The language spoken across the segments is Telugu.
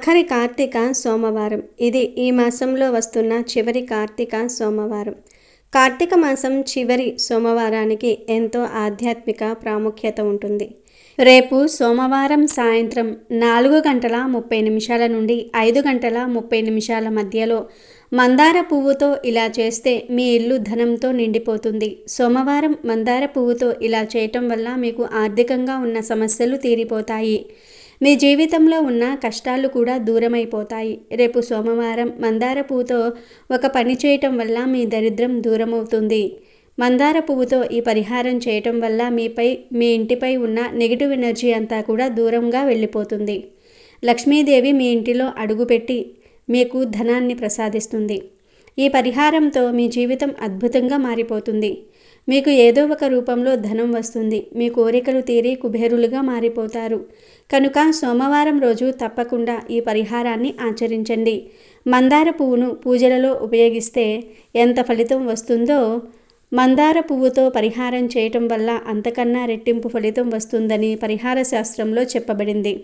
ఆఖరి కార్తీక సోమవారం. ఇది ఈ మాసంలో వస్తున్న చివరి కార్తీక సోమవారం. కార్తీక మాసం చివరి సోమవారానికి ఎంతో ఆధ్యాత్మిక ప్రాముఖ్యత ఉంటుంది. రేపు సోమవారం సాయంత్రం 4:30 నుండి 5:30 మధ్యలో మందార పువ్వుతో ఇలా చేస్తే మీ ఇల్లు ధనంతో నిండిపోతుంది. సోమవారం మందార పువ్వుతో ఇలా చేయటం వల్ల మీకు ఆర్థికంగా ఉన్న సమస్యలు తీరిపోతాయి. మీ జీవితంలో ఉన్న కష్టాలు కూడా దూరమైపోతాయి. రేపు సోమవారం మందార పువ్వుతో ఒక పని చేయటం వల్ల మీ దరిద్రం దూరమవుతుంది. మందార పువ్వుతో ఈ పరిహారం చేయటం వల్ల మీ ఇంటిపై ఉన్న నెగిటివ్ ఎనర్జీ అంతా కూడా దూరంగా వెళ్ళిపోతుంది. లక్ష్మీదేవి మీ ఇంటిలో అడుగుపెట్టి మీకు ధనాన్ని ప్రసాదిస్తుంది. ఈ పరిహారంతో మీ జీవితం అద్భుతంగా మారిపోతుంది. మీకు ఏదో ఒక రూపంలో ధనం వస్తుంది. మీ కోరికలు తీరి కుబేరులుగా మారిపోతారు. కనుక సోమవారం రోజు తప్పకుండా ఈ పరిహారాన్ని ఆచరించండి. మందార పువ్వును పూజలలో ఉపయోగిస్తే ఎంత ఫలితం వస్తుందో మందార పువ్వుతో పరిహారం చేయటం వల్ల అంతకన్నా రెట్టింపు ఫలితం వస్తుందని పరిహార శాస్త్రంలో చెప్పబడింది.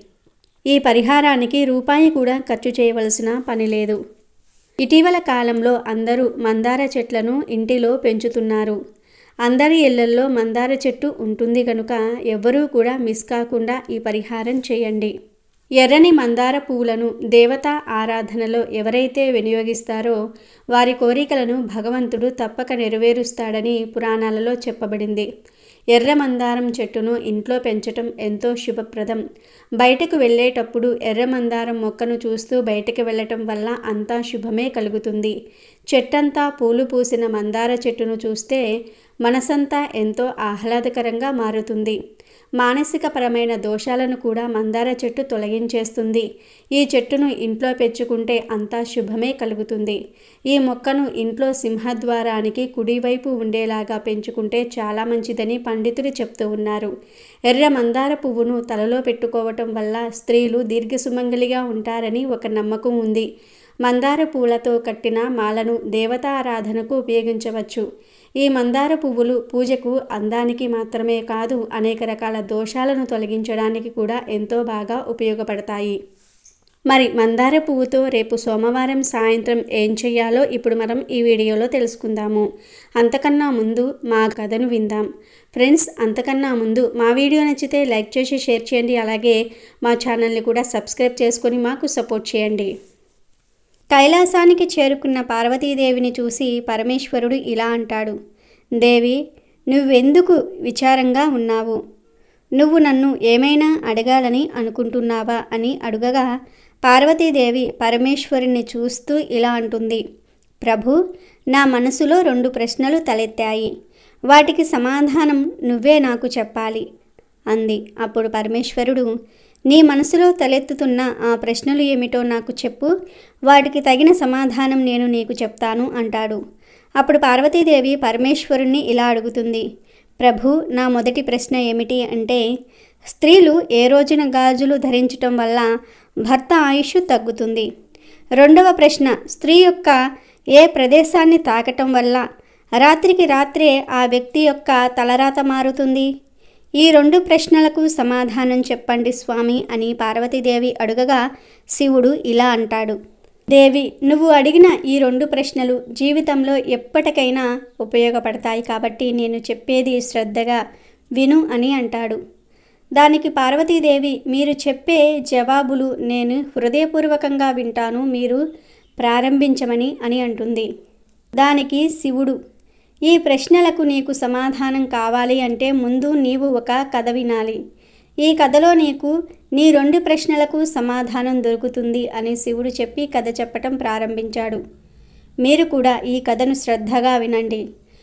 ఈ పరిహారానికి రూపాయి కూడా ఖర్చు చేయవలసిన పని లేదు. ఇటీవల కాలంలో అందరూ మందార చెట్లను ఇంటిలో పెంచుతున్నారు. అందరి ఇళ్లల్లో మందార చెట్టు ఉంటుంది కనుక ఎవ్వరూ కూడా మిస్ కాకుండా ఈ పరిహారం చేయండి. ఎర్రని మందార పువ్వులను దేవతా ఆరాధనలో ఎవరైతే వినియోగిస్తారో వారి కోరికలను భగవంతుడు తప్పక నెరవేరుస్తాడని పురాణాలలో చెప్పబడింది. ఎర్ర మందారం చెట్టును ఇంట్లో పెంచటం ఎంతో శుభప్రదం. బయటకు వెళ్ళేటప్పుడు ఎర్ర మందారం మొక్కను చూస్తూ బయటకు వెళ్ళటం వల్ల అంతా శుభమే కలుగుతుంది. చెట్టంతా పూలు పూసిన మందార చెట్టును చూస్తే మనసంతా ఎంతో ఆహ్లాదకరంగా మారుతుంది. మానసికపరమైన దోషాలను కూడా మందార చెట్టు తొలగించేస్తుంది. ఈ చెట్టును ఇంట్లో పెంచుకుంటే అంతా శుభమే కలుగుతుంది. ఈ మొక్కను ఇంట్లో సింహద్వారానికి కుడివైపు ఉండేలాగా పెంచుకుంటే చాలా మంచిదని పండితులు చెప్తూ ఉన్నారు. ఎర్ర మందార పువ్వును తలలో పెట్టుకోవటం వల్ల స్త్రీలు దీర్ఘసుమంగళిగా ఉంటారని ఒక నమ్మకం ఉంది. మందార పూలతో కట్టిన మాలను దేవతారాధనకు ఉపయోగించవచ్చు. ఈ మందార పువ్వులు పూజకు అందానికి మాత్రమే కాదు, అనేక రకాల దోషాలను తొలగించడానికి కూడా ఎంతో బాగా ఉపయోగపడతాయి. మరి మందార పువ్వుతో రేపు సోమవారం సాయంత్రం ఏం చేయాలో ఇప్పుడు మనం ఈ వీడియోలో తెలుసుకుందాము. అంతకన్నా ముందు మా కథను విందాం. ఫ్రెండ్స్, అంతకన్నా ముందు మా వీడియో నచ్చితే లైక్ చేసి షేర్ చేయండి. అలాగే మా ఛానల్ని కూడా సబ్స్క్రైబ్ చేసుకొని మాకు సపోర్ట్ చేయండి. కైలాసానికి చేరుకున్న పార్వతీదేవిని చూసి పరమేశ్వరుడు ఇలా అంటాడు, దేవి, నువ్వెందుకు విచారంగా ఉన్నావు? నువ్వు నన్ను ఏమైనా అడగాలని అనుకుంటున్నావా అని అడుగగా పార్వతీదేవి పరమేశ్వరుని చూస్తూ ఇలా అంటుంది, ప్రభు, నా మనసులో 2 ప్రశ్నలు తలెత్తాయి. వాటికి సమాధానం నువ్వే నాకు చెప్పాలి అంది. అప్పుడు పరమేశ్వరుడు, నీ మనసులో తలెత్తుతున్న ఆ ప్రశ్నలు ఏమిటో నాకు చెప్పు, వాటికి తగిన సమాధానం నేను నీకు చెప్తాను అంటాడు. అప్పుడు పార్వతీదేవి పరమేశ్వరుణ్ణి ఇలా అడుగుతుంది, ప్రభు, నా మొదటి ప్రశ్న ఏమిటి అంటే, స్త్రీలు ఏ రోజున గాజులు ధరించటం వల్ల భర్త ఆయుష్ తగ్గుతుంది? రెండవ ప్రశ్న, స్త్రీ యొక్క ఏ ప్రదేశాన్ని తాకటం వల్ల రాత్రికి రాత్రే ఆ వ్యక్తి యొక్క తలరాత మారుతుంది? ఈ 2 ప్రశ్నలకు సమాధానం చెప్పండి స్వామి అని పార్వతీదేవి అడుగగా శివుడు ఇలా అంటాడు, దేవి, నువ్వు అడిగిన ఈ 2 ప్రశ్నలు జీవితంలో ఎప్పటికైనా ఉపయోగపడతాయి కాబట్టి నేను చెప్పేది శ్రద్ధగా విను అని అంటాడు. దానికి పార్వతీదేవి, మీరు చెప్పే జవాబులు నేను హృదయపూర్వకంగా వింటాను, మీరు ప్రారంభించమని అని అంటుంది. దానికి శివుడు, ఈ ప్రశ్నలకు నీకు సమాధానం కావాలి అంటే ముందు నీవు ఒక కథ వినాలి. ఈ కథలో నీకు నీ 2 ప్రశ్నలకు సమాధానం దొరుకుతుంది అని శివుడు చెప్పి కథ చెప్పటం ప్రారంభించాడు. మీరు కూడా ఈ కథను శ్రద్ధగా వినండి.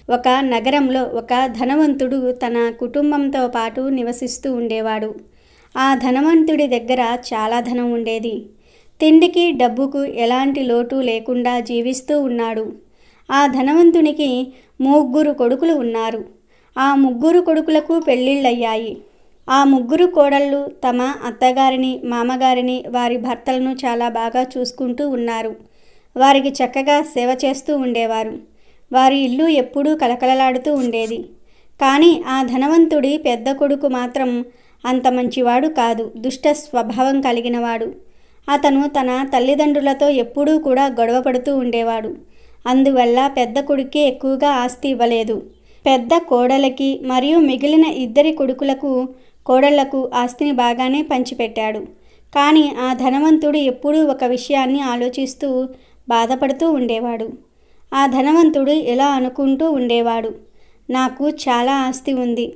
ఒక నగరంలో ఒక ధనవంతుడు తన కుటుంబంతో పాటు నివసిస్తూ ఉండేవాడు. ఆ ధనవంతుడి దగ్గర చాలా ధనం ఉండేది. తిండికి డబ్బుకు ఎలాంటి లోటు లేకుండా జీవిస్తూ ఉన్నాడు. ఆ ధనవంతునికి 3 కొడుకులు ఉన్నారు. ఆ 3 కొడుకులకు పెళ్ళిళ్ళయ్యాయి. ఆ 3 కోడళ్ళు తమ అత్తగారిని, మామగారిని, వారి భర్తలను చాలా బాగా చూసుకుంటూ ఉన్నారు. వారికి చక్కగా సేవ చేస్తూ ఉండేవారు. వారి ఇల్లు ఎప్పుడూ కలకలలాడుతూ ఉండేది. కానీ ఆ ధనవంతుడి పెద్ద కొడుకు మాత్రం అంత మంచివాడు కాదు, దుష్ట స్వభావం కలిగినవాడు. అతను తన తల్లిదండ్రులతో ఎప్పుడూ కూడా గొడవ పడుతూ ఉండేవాడు. అందువల్ల పెద్ద కొడుక్కి ఎక్కువగా ఆస్తి ఇవ్వలేదు. పెద్ద కోడలికి మరియు మిగిలిన ఇద్దరి కొడుకులకు కోడళ్లకు ఆస్తిని బాగానే పంచిపెట్టాడు. కానీ ఆ ధనవంతుడు ఎప్పుడూ ఒక విషయాన్ని ఆలోచిస్తూ బాధపడుతూ ఉండేవాడు. ఆ ధనవంతుడు ఇలా అనుకుంటూ ఉండేవాడు, నాకు చాలా ఆస్తి ఉంది,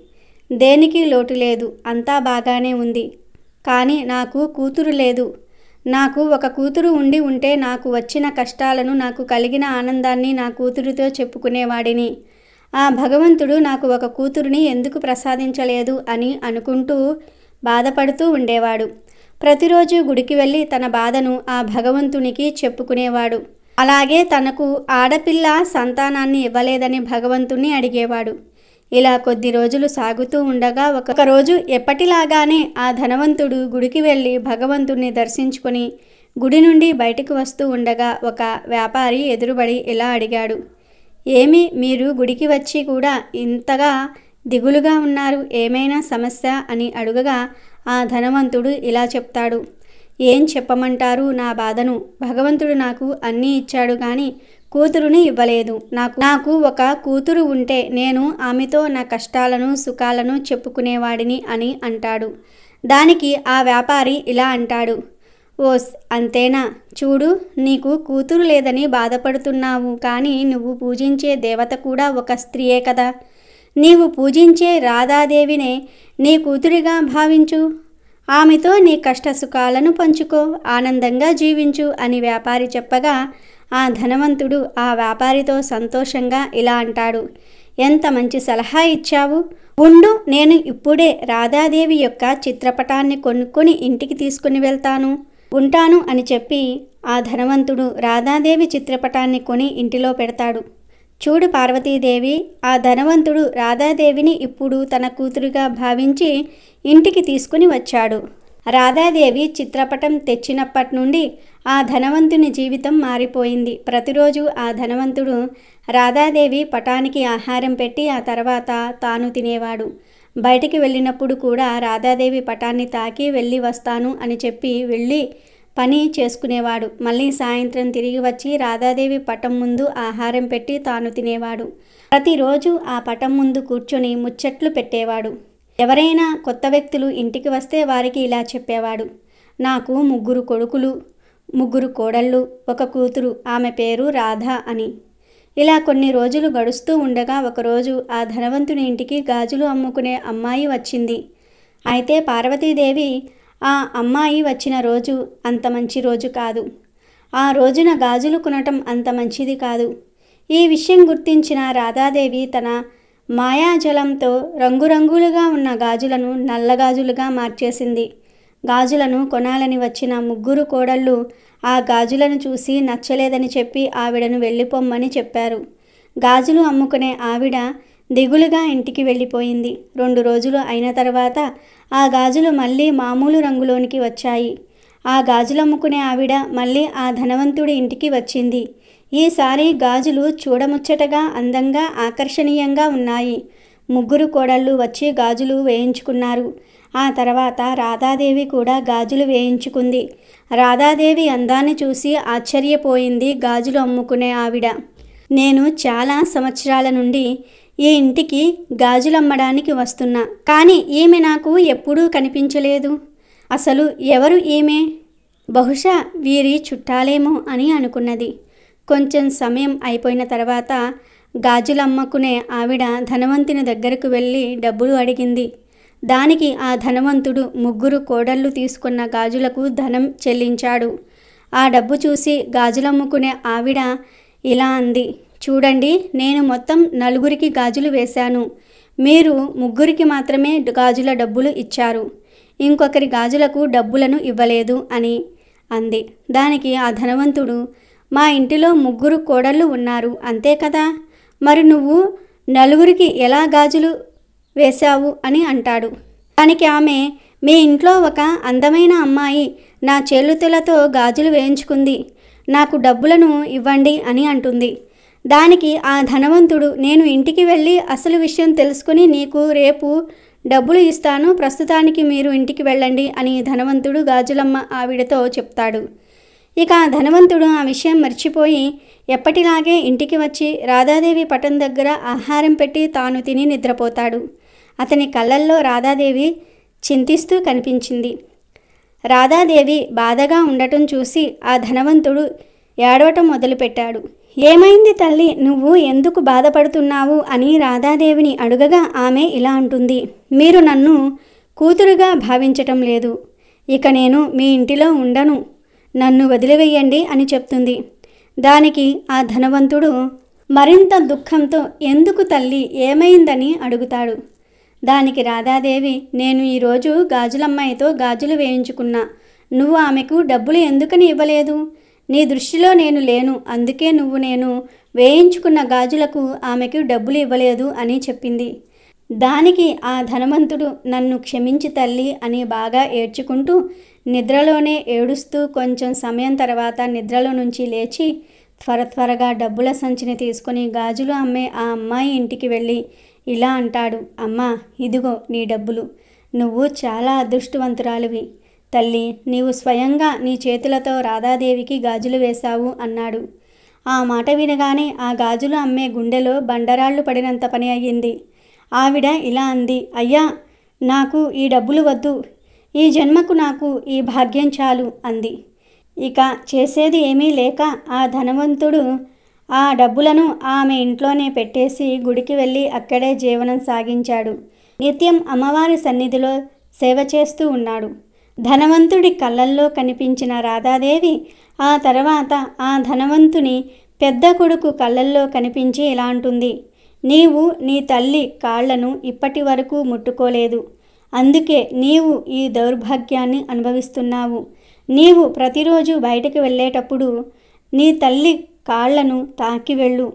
దేనికి లోటు లేదు, అంతా బాగానే ఉంది. కానీ నాకు కూతురు లేదు. నాకు ఒక కూతురు ఉంటే నాకు వచ్చిన కష్టాలను, నాకు కలిగిన ఆనందాన్ని నా కూతురితో చెప్పుకునేవాడిని. ఆ భగవంతుడు నాకు ఒక కూతురుని ఎందుకు ప్రసాదించలేదు అని అనుకుంటూ బాధపడుతూ ఉండేవాడు. ప్రతిరోజు గుడికి వెళ్ళి తన బాధను ఆ భగవంతునికి చెప్పుకునేవాడు. అలాగే తనకు ఆడపిల్ల సంతానాన్ని ఇవ్వలేదని భగవంతుణ్ణి అడిగేవాడు. ఇలా కొద్ది రోజులు సాగుతూ ఉండగా ఒక రోజు ఎప్పటిలాగానే ఆ ధనవంతుడు గుడికి వెళ్ళి భగవంతుణ్ణి దర్శించుకొని గుడి నుండి బయటకు వస్తూ ఉండగా ఒక వ్యాపారి ఎదురుబడి ఇలా అడిగాడు, ఏమి మీరు గుడికి వచ్చి కూడా ఇంతగా దిగులుగా ఉన్నారు, ఏమైనా సమస్య అని అడుగగా ఆ ధనవంతుడు ఇలా చెప్తాడు, ఏం చెప్పమంటారు నా బాధను. భగవంతుడు నాకు అన్నీ ఇచ్చాడు కానీ కూతురుని ఇవ్వలేదు. నాకు ఒక కూతురు ఉంటే నేను ఆమెతో నా కష్టాలను సుఖాలను చెప్పుకునేవాడిని అని అంటాడు. దానికి ఆ వ్యాపారి ఇలా అంటాడు, ఓస్ అంతేనా, చూడు నీకు కూతురు లేదని బాధపడుతున్నావు, కానీ నువ్వు పూజించే దేవత కూడా ఒక స్త్రీయే కదా. నీవు పూజించే రాధాదేవినే నీ కూతురిగా భావించు, ఆమెతో నీ కష్ట సుఖాలను పంచుకో, ఆనందంగా జీవించు అని వ్యాపారి చెప్పగా ఆ ధనవంతుడు ఆ వ్యాపారితో సంతోషంగా ఇలా అంటాడు, ఎంత మంచి సలహా ఇచ్చావు, ఉండు నేను ఇప్పుడే రాధాదేవి యొక్క చిత్రపటాన్ని కొనుక్కొని ఇంటికి తీసుకుని వెళ్తాను, ఉంటాను అని చెప్పి ఆ ధనవంతుడు రాధాదేవి చిత్రపటాన్ని కొని ఇంటిలో పెడతాడు. చూడు పార్వతీదేవి, ఆ ధనవంతుడు రాధాదేవిని ఇప్పుడు తన కూతురుగా భావించి ఇంటికి తీసుకుని వచ్చాడు. రాధాదేవి చిత్రపటం తెచ్చినప్పటి నుండి ఆ ధనవంతుని జీవితం మారిపోయింది. ప్రతిరోజు ఆ ధనవంతుడు రాధాదేవి పటానికి ఆహారం పెట్టి ఆ తర్వాత తాను తినేవాడు. బయటికి వెళ్ళినప్పుడు కూడా రాధాదేవి పటాన్ని తాకి వెళ్ళి వస్తాను అని చెప్పి వెళ్ళి పని చేసుకునేవాడు. మళ్ళీ సాయంత్రం తిరిగి వచ్చి రాధాదేవి పటం ముందు ఆహారం పెట్టి తాను తినేవాడు. ప్రతిరోజు ఆ పటం ముందు కూర్చొని ముచ్చట్లు పెట్టేవాడు. ఎవరైనా కొత్త వ్యక్తులు ఇంటికి వస్తే వారికి ఇలా చెప్పేవాడు, నాకు 3 కొడుకులు, 3 కోడళ్ళు, ఒక కూతురు, ఆమె పేరు రాధ అని. ఇలా కొన్ని రోజులు గడుస్తూ ఉండగా ఒకరోజు ఆ ధనవంతుని ఇంటికి గాజులు అమ్ముకునే అమ్మాయి వచ్చింది. అయితే పార్వతీదేవి ఆ అమ్మాయి వచ్చిన రోజు అంత మంచి రోజు కాదు. ఆ రోజున గాజులు కొనటం అంత మంచిది కాదు. ఈ విషయం గుర్తించిన రాధాదేవి తన మాయాజలంతో రంగురంగులుగా ఉన్న గాజులను నల్లగాజులుగా మార్చేసింది. గాజులను కొనాలని వచ్చిన 3 కోడళ్ళు ఆ గాజులను చూసి నచ్చలేదని చెప్పి ఆవిడను వెళ్ళిపోమ్మని చెప్పారు. గాజులు అమ్ముకునే ఆవిడ దిగులుగా ఇంటికి వెళ్ళిపోయింది. 2 రోజులు అయిన తర్వాత ఆ గాజులు మళ్ళీ మామూలు రంగులోనికి వచ్చాయి. ఆ గాజులు అమ్ముకునే ఆవిడ మళ్ళీ ఆ ధనవంతుడి ఇంటికి వచ్చింది. ఈసారి గాజులు చూడముచ్చటగా అందంగా ఆకర్షణీయంగా ఉన్నాయి. 3 కోడళ్ళు వచ్చి గాజులు వేయించుకున్నారు. ఆ తర్వాత రాధాదేవి కూడా గాజులు వేయించుకుంది. రాధాదేవి అందాన్ని చూసి ఆశ్చర్యపోయింది గాజులు అమ్ముకునే ఆవిడ. నేను చాలా సంవత్సరాల నుండి ఈ ఇంటికి గాజులు అమ్మడానికి వస్తున్నా, కానీ ఈమె నాకు ఎప్పుడూ కనిపించలేదు. అసలు ఎవరు ఈమె? బహుశా వీరి చుట్టాలేమో అని అనుకున్నది. కొంచెం సమయం అయిపోయిన తర్వాత గాజులు అమ్ముకునే ఆవిడ ధనవంతుని దగ్గరకు వెళ్ళి డబ్బులు అడిగింది. దానికి ఆ ధనవంతుడు 3 కోడళ్ళు తీసుకున్న గాజులకు ధనం చెల్లించాడు. ఆ డబ్బు చూసి గాజులమ్ముకునే ఆవిడ ఇలా అంది, చూడండి, నేను మొత్తం 4 గాజులు వేశాను, మీరు 3 మాత్రమే గాజుల డబ్బులు ఇచ్చారు, ఇంకొకరి గాజులకు డబ్బులను ఇవ్వలేదు అని అంది. దానికి ఆ ధనవంతుడు, మా ఇంటిలో 3 కోడళ్ళు ఉన్నారు అంతే కదా, మరి నువ్వు 4 ఎలా గాజులు వేశావు అని అంటాడు. దానికి ఆమె, మీ ఇంట్లో ఒక అందమైన అమ్మాయి నా చేలుతులతో గాజులు వేయించుకుంది, నాకు డబ్బులను ఇవ్వండి అని అంటుంది. దానికి ఆ ధనవంతుడు, నేను ఇంటికి వెళ్ళి అసలు విషయం తెలుసుకుని నీకు రేపు డబ్బులు ఇస్తాను, ప్రస్తుతానికి మీరు ఇంటికి వెళ్ళండి అని ధనవంతుడు గాజులమ్మ ఆవిడతో చెప్తాడు. ఇక ఆ ధనవంతుడు ఆ విషయం మర్చిపోయి ఎప్పటిలాగే ఇంటికి వచ్చి రాధాదేవి పటం దగ్గర ఆహారం పెట్టి తాను తిని నిద్రపోతాడు. అతని కళ్ళల్లో రాధాదేవి చింతిస్తూ కనిపించింది. రాధాదేవి బాధగా ఉండటం చూసి ఆ ధనవంతుడు ఏడవటం మొదలుపెట్టాడు. ఏమైంది తల్లి, నువ్వు ఎందుకు బాధపడుతున్నావు అని రాధాదేవిని అడుగగా ఆమె ఇలా అంటుంది, మీరు నన్ను కూతురుగా భావించటం లేదు, ఇక నేను మీ ఇంటిలో ఉండను, నన్ను వదిలివేయండి అని చెప్తుంది. దానికి ఆ ధనవంతుడు మరింత దుఃఖంతో ఎందుకు తల్లి, ఏమైందని అడుగుతాడు. దానికి రాధాదేవి, నేను ఈరోజు గాజులమ్మాయితో గాజులు వేయించుకున్నా, నువ్వు ఆమెకు డబ్బులు ఎందుకని ఇవ్వలేదు, నీ దృష్టిలో నేను లేను, అందుకే నువ్వు నేను వేయించుకున్న గాజులకు ఆమెకు డబ్బులు ఇవ్వలేదు అని చెప్పింది. దానికి ఆ ధనవంతుడు, నన్ను క్షమించి తల్లి అని బాగా ఏడ్చుకుంటూ నిద్రలోనే ఏడుస్తూ కొంచెం సమయం తర్వాత నిద్రలో నుంచి లేచి త్వరగా డబ్బుల సంచిని తీసుకొని గాజులు అమ్మే ఆ అమ్మాయి ఇంటికి వెళ్ళి ఇలా అంటాడు, అమ్మా, ఇదిగో నీ డబ్బులు, నువ్వు చాలా అదృష్టవంతురాలివి తల్లి, నీవు స్వయంగా నీ చేతులతో రాధాదేవికి గాజులు వేశావు అన్నాడు. ఆ మాట వినగానే ఆ గాజులు అమ్మే గుండెలో బండరాళ్ళు పడినంత పని అయ్యింది. ఆవిడ ఇలా అంది, అయ్యా, నాకు ఈ డబ్బులు వద్దు, ఈ జన్మకు నాకు ఈ భాగ్యం చాలు అంది. ఇక చేసేది ఏమీ లేక ఆ ధనవంతుడు ఆ డబ్బులను ఆమె ఇంట్లోనే పెట్టేసి గుడికి వెళ్ళి అక్కడే జీవనం సాగించాడు. నిత్యం అమ్మవారి సన్నిధిలో సేవ చేస్తూ ఉన్నాడు. ధనవంతుడి కళ్ళల్లో కనిపించిన రాధాదేవి ఆ తర్వాత ఆ ధనవంతుని పెద్ద కొడుకు కళ్ళల్లో కనిపించి ఇలా అంటుంది, నీవు నీ తల్లి కాళ్లను ఇప్పటి వరకు ముట్టుకోలేదు, అందుకే నీవు ఈ దౌర్భాగ్యాన్ని అనుభవిస్తున్నావు. నీవు ప్రతిరోజు బయటకు వెళ్ళేటప్పుడు నీ తల్లి కాళ్లను తాకి వెళ్ళు,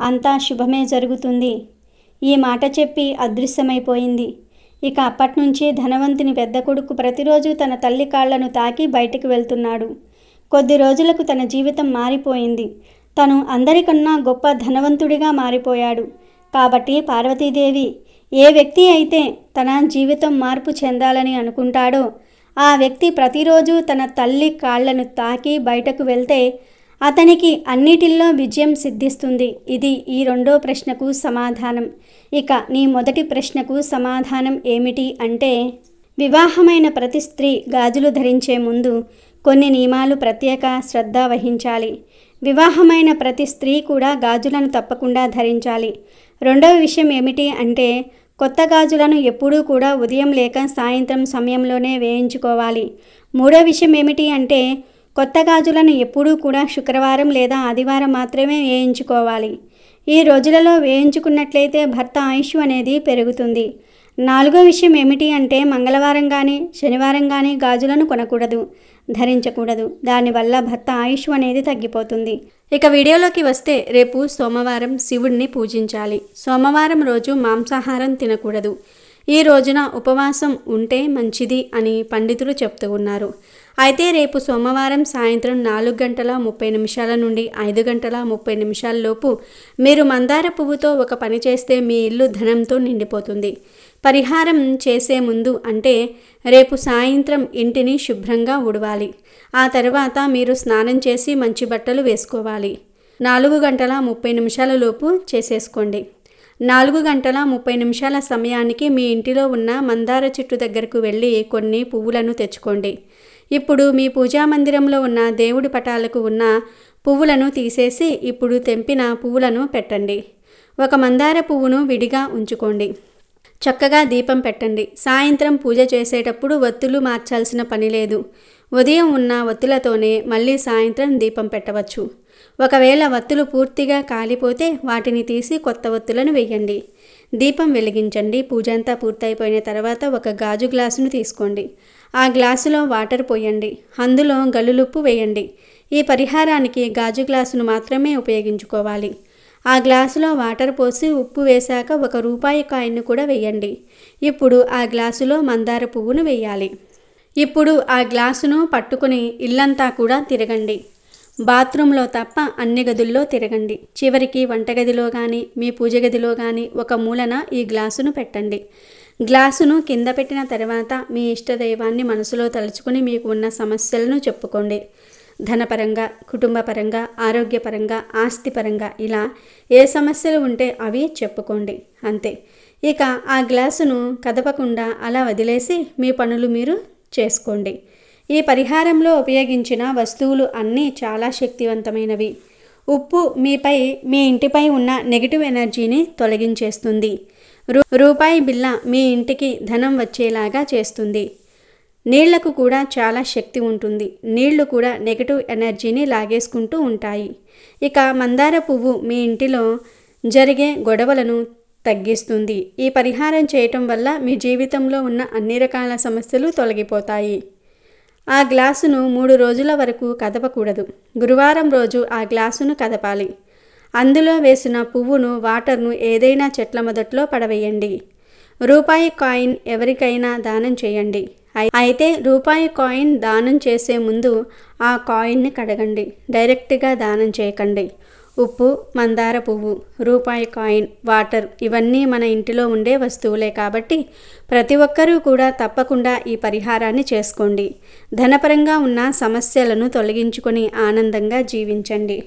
అంతా శుభమే జరుగుతుంది. ఈ మాట చెప్పి అదృశ్యమైపోయింది. ఇక అప్పట్నుంచి ధనవంతుని పెద్ద కొడుకు ప్రతిరోజు తన తల్లి కాళ్లను తాకి బయటకు వెళ్తున్నాడు. కొద్ది రోజులకు తన జీవితం మారిపోయింది. తను అందరికన్నా గొప్ప ధనవంతుడిగా మారిపోయాడు. కాబట్టి పార్వతీదేవి ఏ వ్యక్తి అయితే తన జీవితం మార్పు చెందాలని అనుకుంటాడో ఆ వ్యక్తి ప్రతిరోజు తన తల్లి కాళ్లను తాకి బయటకు వెళ్తే అతనికి అన్నిటిల్లో విజయం సిద్ధిస్తుంది. ఇది ఈ రెండో ప్రశ్నకు సమాధానం. ఇక నీ మొదటి ప్రశ్నకు సమాధానం ఏమిటి అంటే, వివాహమైన ప్రతి స్త్రీ గాజులు ధరించే ముందు కొన్ని నియమాలు ప్రత్యేక శ్రద్ధ వహించాలి. వివాహమైన ప్రతి స్త్రీ కూడా గాజులను తప్పకుండా ధరించాలి. రెండవ విషయం ఏమిటి అంటే, కొత్త గాజులను ఎప్పుడూ కూడా ఉదయం లేక సాయంత్రం సమయంలోనే వేయించుకోవాలి. మూడో విషయం ఏమిటి అంటే, కొత్త గాజులను ఎప్పుడూ కూడా శుక్రవారం లేదా ఆదివారం మాత్రమే వేయించుకోవాలి. ఈ రోజులలో వేయించుకున్నట్లయితే భర్త ఆయుష్ అనేది పెరుగుతుంది. నాలుగో విషయం ఏమిటి అంటే, మంగళవారం కానీ శనివారం కానీ గాజులను కొనకూడదు, ధరించకూడదు. దానివల్ల భర్త ఆయుష్ అనేది తగ్గిపోతుంది. ఇక వీడియోలోకి వస్తే, రేపు సోమవారం శివుడిని పూజించాలి. సోమవారం రోజు మాంసాహారం తినకూడదు. ఈ రోజున ఉపవాసం ఉంటే మంచిది అని పండితులు చెప్తూ ఉన్నారు. అయితే రేపు సోమవారం సాయంత్రం 4:30 నుండి 5:30 లోపు మీరు మందార పువ్వుతో ఒక పని చేస్తే మీ ఇల్లు ధనంతో నిండిపోతుంది. పరిహారం చేసే ముందు అంటే రేపు సాయంత్రం ఇంటిని శుభ్రంగా ఉడవాలి. ఆ తర్వాత మీరు స్నానం చేసి మంచి బట్టలు వేసుకోవాలి. 4:30 లోపు చేసేసుకోండి. 4:30 సమయానికి మీ ఇంటిలో ఉన్న మందార చెట్టు దగ్గరకు వెళ్ళి కొన్ని పువ్వులను తెచ్చుకోండి. ఇప్పుడు మీ పూజా మందిరంలో ఉన్న దేవుడి పటాలకు ఉన్న పువ్వులను తీసేసి ఇప్పుడు తెంపిన పువ్వులను పెట్టండి. ఒక మందార పువ్వును విడిగా ఉంచుకోండి. చక్కగా దీపం పెట్టండి. సాయంత్రం పూజ చేసేటప్పుడు వత్తులు మార్చాల్సిన పని లేదు. ఉదయం ఉన్న వత్తులతోనే మళ్ళీ సాయంత్రం దీపం పెట్టవచ్చు. ఒకవేళ వత్తులు పూర్తిగా కాలిపోతే వాటిని తీసి కొత్త వత్తులను వేయండి. దీపం వెలిగించండి. పూజ అంతా పూర్తయిపోయిన తర్వాత ఒక గాజు గ్లాసును తీసుకోండి. ఆ గ్లాసులో వాటర్ పోయండి. అందులో గల్లులుప్పు వేయండి. ఈ పరిహారానికి గాజు గ్లాసును మాత్రమే ఉపయోగించుకోవాలి. ఆ గ్లాసులో వాటర్ పోసి ఉప్పు వేశాక ₹1 కాయిన్ను కూడా వేయండి. ఇప్పుడు ఆ గ్లాసులో మందార పువ్వును వేయాలి. ఇప్పుడు ఆ గ్లాసును పట్టుకుని ఇల్లంతా కూడా తిరగండి. బాత్రూంలో తప్ప అన్ని గదుల్లో తిరగండి. చివరికి వంటగదిలో కానీ మీ పూజ గదిలో కానీ ఒక మూలన ఈ గ్లాసును పెట్టండి. గ్లాసును కింద పెట్టిన తర్వాత మీ ఇష్టదైవాన్ని మనసులో తలుచుకుని మీకు ఉన్న సమస్యలను చెప్పుకోండి. ధనపరంగా, కుటుంబపరంగా, ఆరోగ్యపరంగా, ఆస్తిపరంగా ఇలా ఏ సమస్యలు ఉంటే అవి చెప్పుకోండి. అంతే. ఇక ఆ గ్లాసును కదపకుండా అలా వదిలేసి మీ పనులు మీరు చేసుకోండి. ఈ పరిహారంలో ఉపయోగించిన వస్తువులు అన్నీ చాలా శక్తివంతమైనవి. ఉప్పు మీ ఇంటిపై ఉన్న నెగిటివ్ ఎనర్జీని తొలగించేస్తుంది. రూపాయి బిళ్ళ మీ ఇంటికి ధనం వచ్చేలాగా చేస్తుంది. నీళ్లకు కూడా చాలా శక్తి ఉంటుంది. నీళ్లు కూడా నెగిటివ్ ఎనర్జీని లాగేసుకుంటూ ఉంటాయి. ఇక మందార పువ్వు మీ ఇంటిలో జరిగే గొడవలను తగ్గిస్తుంది. ఈ పరిహారం చేయటం వల్ల మీ జీవితంలో ఉన్న అన్ని రకాల సమస్యలు తొలగిపోతాయి. ఆ గ్లాసును 3 రోజుల వరకు కదపకూడదు. గురువారం రోజు ఆ గ్లాసును కదపాలి. అందులో వేసిన పువ్వును, వాటర్ను ఏదైనా చెట్ల మొదట్లో పడవేయండి. రూపాయి కాయిన్ ఎవరికైనా దానం చేయండి. అయితే రూపాయి కాయిన్ దానం చేసే ముందు ఆ కాయిన్ని కడగండి. డైరెక్ట్గా దానం చేయకండి. ఉప్పు, మందార పువ్వు, రూపాయి కాయిన్, వాటర్ ఇవన్నీ మన ఇంటిలో ఉండే వస్తువులే కాబట్టి ప్రతి ఒక్కరూ కూడా తప్పకుండా ఈ పరిహారాన్ని చేసుకోండి. ధనపరంగా ఉన్న సమస్యలను తొలగించుకొని ఆనందంగా జీవించండి.